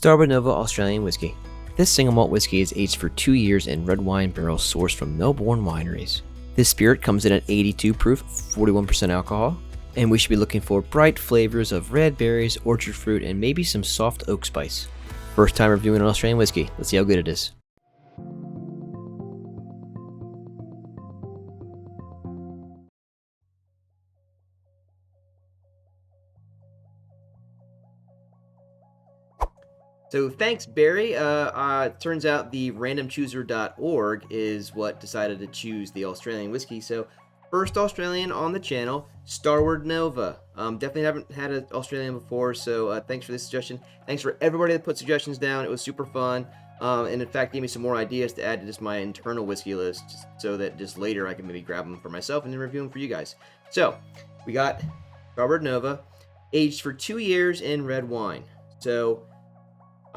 Starward Nova Australian Whisky. This single malt whiskey is aged for 2 years in red wine barrels sourced from Melbourne Wineries. This spirit comes in at 82 proof, 41% alcohol, and we should be looking for bright flavors of red berries, orchard fruit, and maybe some soft oak spice. First time reviewing an Australian whiskey. Let's see how good it is. So thanks, Barry. Turns out the randomchooser.org is what decided to choose the Australian whiskey. So first Australian on the channel, Starward Nova. Definitely haven't had an Australian before, so thanks for this suggestion. Thanks for everybody that put suggestions down. It was super fun. And in fact, gave me some more ideas to add to just my internal whiskey list, just so that just later I can maybe grab them for myself and then review them for you guys. So we got Starward Nova, aged for 2 years in red wine. So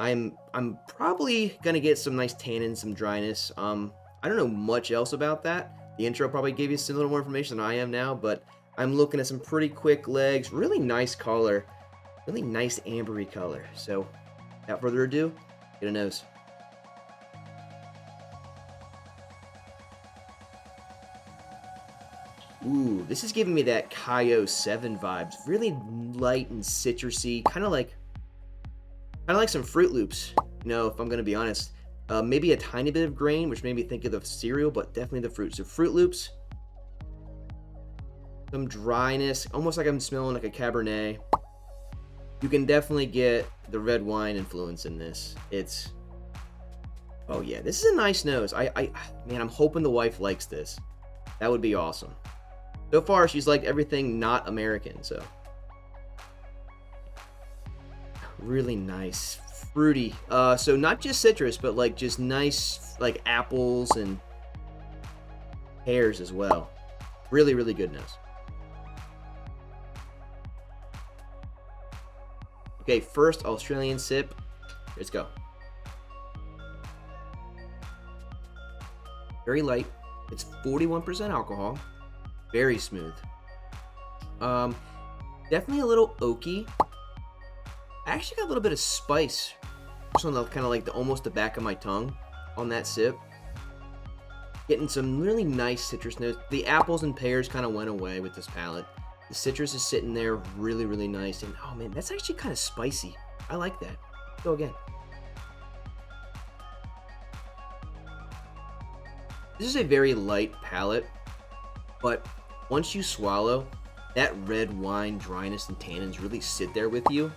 I'm probably gonna get some nice tannin, some dryness. I don't know much else about that. The intro probably gave you a little more information than I am now, but I'm looking at some pretty quick legs, really nice color, really nice ambery color. So without further ado, get a nose. Ooh, this is giving me that Kaio 7 vibes. Really light and citrusy, kind of like some Fruit Loops, you know, if I'm going to be honest. Maybe a tiny bit of grain, which made me think of the cereal, but definitely the fruit. So Fruit Loops, some dryness, almost like I'm smelling like a Cabernet. You can definitely get the red wine influence in this. Oh yeah, this is a nice nose. Man, I'm hoping the wife likes this. That would be awesome. So far, she's liked everything not American, so. Really nice, fruity. So not just citrus, but like just nice, like apples and pears as well. Really, really good nose. Okay, first Australian sip. Let's go. Very light. It's 41% alcohol. Very smooth. Definitely a little oaky. I actually got a little bit of spice, just on the kind of like almost the back of my tongue on that sip. Getting some really nice citrus notes. The apples and pears kind of went away with this palate. The citrus is sitting there really, really nice. And oh man, that's actually kind of spicy. I like that. Go again. This is a very light palate, but once you swallow, that red wine dryness and tannins really sit there with you.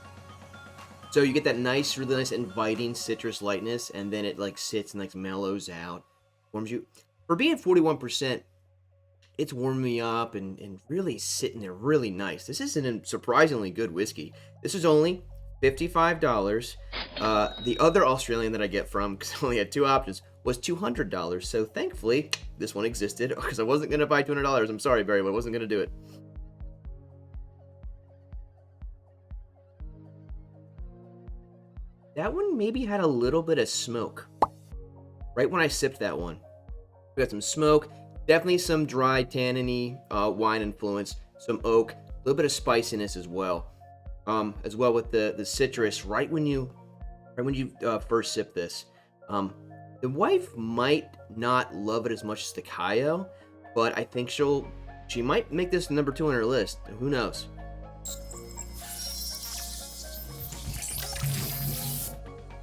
So you get that nice, really nice, inviting citrus lightness, and then it like sits and like mellows out, warms you. For being 41%, it's warming me up and really sitting there really nice. This is a surprisingly good whiskey. This is only $55. The other Australian that I get from, because I only had two options, was $200. So thankfully, this one existed, because I wasn't going to buy $200. I'm sorry, Barry, but I wasn't going to do it. That one maybe had a little bit of smoke. Right when I sipped that one. We got some smoke, definitely some dry, tanniny wine influence, some oak, a little bit of spiciness as well. As well with the citrus right when you first sip this. The wife might not love it as much as the Kaio, but I think she might make this number 2 on her list. Who knows?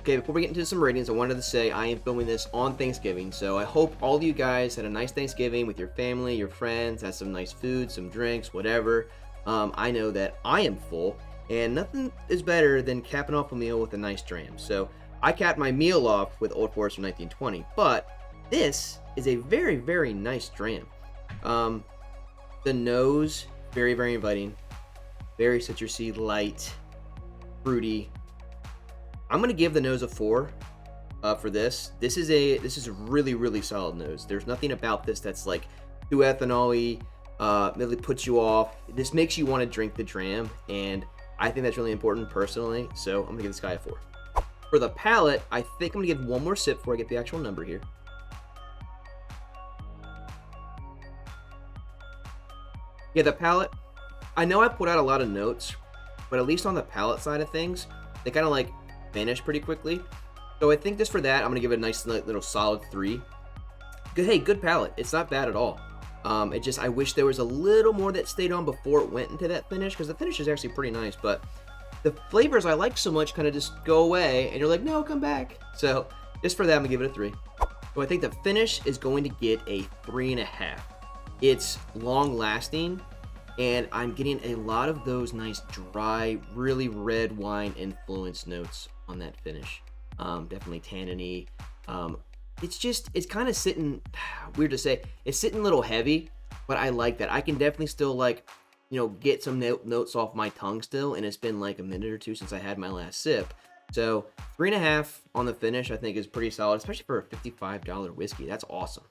Okay, before we get into some ratings, I wanted to say I am filming this on Thanksgiving, so I hope all of you guys had a nice Thanksgiving with your family, your friends, had some nice food, some drinks, whatever. I know that I am full, and nothing is better than capping off a meal with a nice dram. So I capped my meal off with Old Forester 1920, but this is a very, very nice dram. The nose, very, very inviting, very citrusy, light, fruity. I'm gonna give the nose a 4 for this. This is a really, really solid nose. There's nothing about this that's like too ethanol-y, really puts you off. This makes you want to drink the dram, and I think that's really important personally. So I'm gonna give this guy a 4. For the palate, I think I'm gonna give one more sip before I get the actual number here. Yeah, the palate. I know I put out a lot of notes, but at least on the palate side of things, they kind of like finish pretty quickly. So I think just for that, I'm gonna give it a nice little solid 3. Good, hey, good palate. It's not bad at all. It just, I wish there was a little more that stayed on before it went into that finish, because the finish is actually pretty nice, but the flavors I like so much kind of just go away, and you're like, no, come back. So just for that, I'm gonna give it a 3. So I think the finish is going to get a 3.5. It's long lasting, and I'm getting a lot of those nice dry, really red wine influence notes on that finish. Definitely tanniny. It's kind of sitting, weird to say, it's sitting a little heavy, but I like that. I can definitely still, like, you know, get some notes off my tongue still, and it's been like a minute or two since I had my last sip. So 3.5 on the finish I think is pretty solid, especially for a $55 whiskey. That's awesome.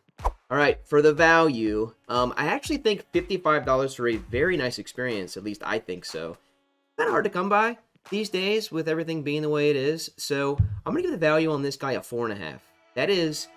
All right, for the value, I actually think $55 for a very nice experience, at least I think so. Kind of hard to come by these days with everything being the way it is, so I'm going to give the value on this guy a 4.5. That is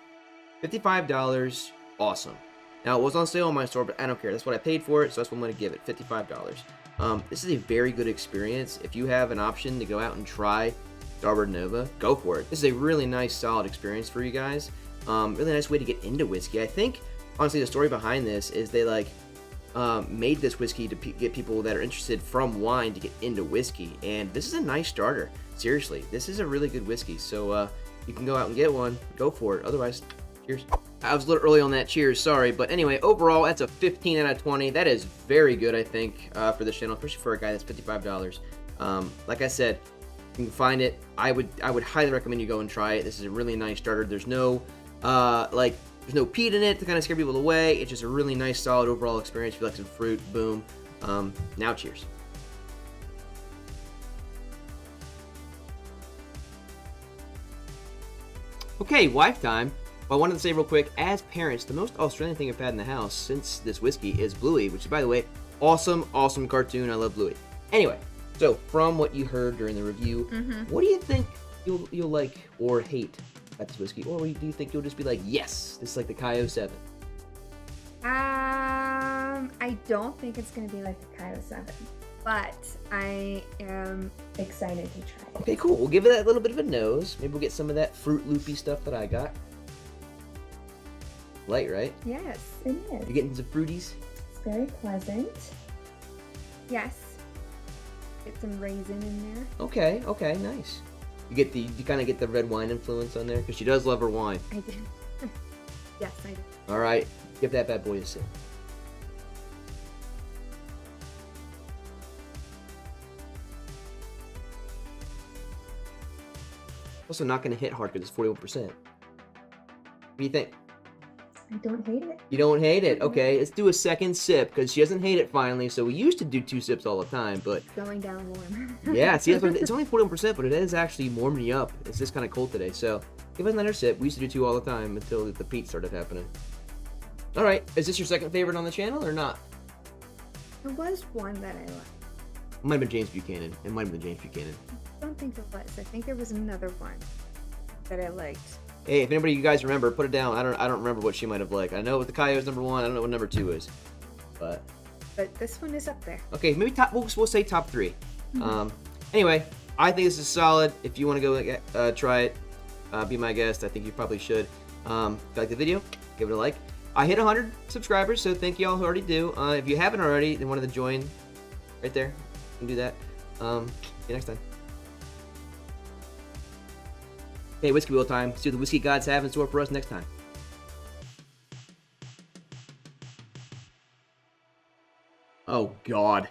$55, awesome. Now, it was on sale on my store, but I don't care. That's what I paid for it, so that's what I'm going to give it, $55. This is a very good experience. If you have an option to go out and try Starward Nova, go for it. This is a really nice, solid experience for you guys. Really nice way to get into whiskey. I think, honestly, the story behind this is they, like, made this whiskey to get people that are interested from wine to get into whiskey, and this is a nice starter. Seriously, this is a really good whiskey, so you can go out and get one. Go for it. Otherwise, cheers. I was a little early on that. Cheers. Sorry. But anyway, overall, that's a 15 out of 20. That is very good, I think, for this channel, especially for a guy that's $55. Like I said, you can find it. I would highly recommend you go and try it. This is a really nice starter. There's no, there's no peat in it to kind of scare people away. It's just a really nice, solid overall experience. If you like some fruit, boom. Now, cheers. Okay, wife time. Well, I wanted to say real quick, as parents, the most Australian thing I've had in the house since this whiskey is Bluey, which is, by the way, awesome cartoon. I love Bluey. Anyway, so from what you heard during the review, what do you think you'll like or hate about this whiskey? Or do you think you'll just be like, yes, this is like the Kai 07? I don't think it's going to be like the Kai 07. But I am excited to try it. Okay, cool. We'll give it that little bit of a nose. Maybe we'll get some of that fruit loopy stuff that I got. Light, right? Yes, it is. You're getting some fruities? It's very pleasant. Yes. Get some raisin in there. Okay, nice. You kind of get the red wine influence on there because she does love her wine. I do. Yes, I do. All right, give that bad boy a sip. Also not going to hit hard because it's 41%. What do you think? I don't hate it. You don't hate it? Okay, let's do a second sip because she doesn't hate it finally. So we used to do 2 sips all the time, but... It's going down warm. Yeah, see, it's only 41%, but it is actually warming you up. It's just kind of cold today, so give us another sip. We used to do 2 all the time until the peat started happening. All right, is this your second favorite on the channel or not? There was one that I liked. It might have been James Buchanan. It might have been James Buchanan. I don't think it was. I think there was another one that I liked. Hey, if anybody you guys remember, put it down. I don't remember what she might have liked. I know what the Kai is number 1. I don't know what number 2 is, but this one is up there. Okay, maybe we'll say top 3. Anyway, I think this is solid. If you want to go try it, be my guest. I think you probably should. If you like the video, give it a like. I hit 100 subscribers, so thank you all who already do. If you haven't already, then wanted to join, right there, you can do that. See you next time. Hey, Whiskey Wheel time. See what the whiskey gods have in store for us next time. Oh, God.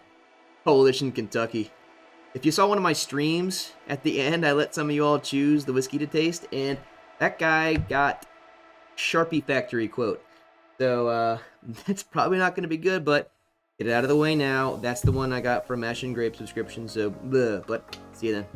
Coalition Kentucky. If you saw one of my streams, at the end, I let some of you all choose the whiskey to taste, and that guy got Sharpie Factory quote. So, that's probably not going to be good, but get it out of the way now. That's the one I got from Ash and Grape subscription, so, bleh, but see you then.